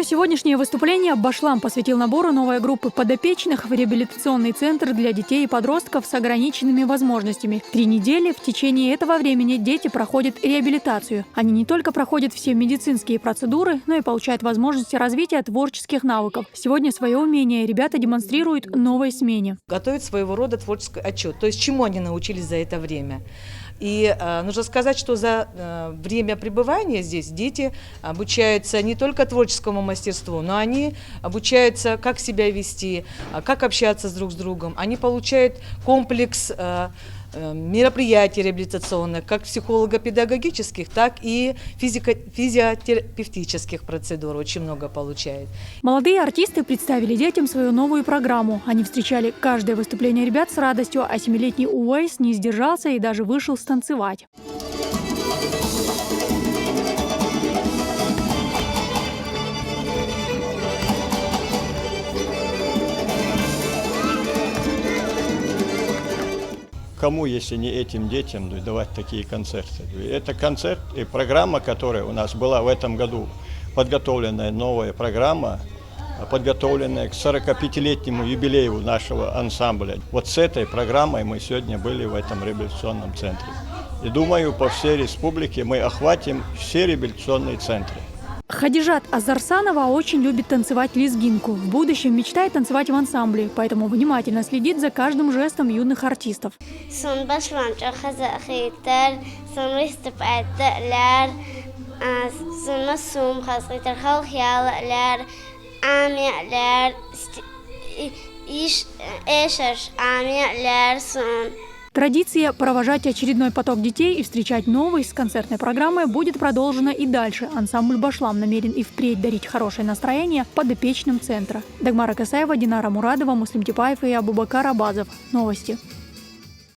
Свое сегодняшнее выступление Башлам посвятил набору новой группы подопечных в реабилитационный центр для детей и подростков с ограниченными возможностями. 3 недели в течение этого времени дети проходят реабилитацию. Они не только проходят все медицинские процедуры, но и получают возможности развития творческих навыков. Сегодня свое умение ребята демонстрируют новой смене. Готовят своего рода творческий отчет, то есть чему они научились за это время. И нужно сказать, что за время пребывания здесь дети обучаются не только творческому мастерству, но они обучаются, как себя вести, как общаться друг с другом. Они получают комплекс мероприятий реабилитационных, как психолого-педагогических, так и физиотерапевтических процедур. Очень много получают. Молодые артисты представили детям свою новую программу. Они встречали каждое выступление ребят с радостью, а 7-летний Уэйс не сдержался и даже вышел станцевать. Кому, если не этим детям, давать такие концерты? Это концерт и программа, которая у нас была в этом году, подготовленная новая программа, подготовленная к 45-летнему юбилею нашего ансамбля. Вот с этой программой мы сегодня были в этом реабилитационном центре. И думаю, по всей республике мы охватим все реабилитационные центры. Хадижат Азарсанова очень любит танцевать лезгинку. В будущем мечтает танцевать в ансамбле, поэтому внимательно следит за каждым жестом юных артистов. Традиция провожать очередной поток детей и встречать новый с концертной программой будет продолжена и дальше. Ансамбль «Башлам» намерен и впредь дарить хорошее настроение подопечным центра. Дагмара Касаева, Динара Мурадова, Муслим Типаев и Абубакар Абазов. Новости.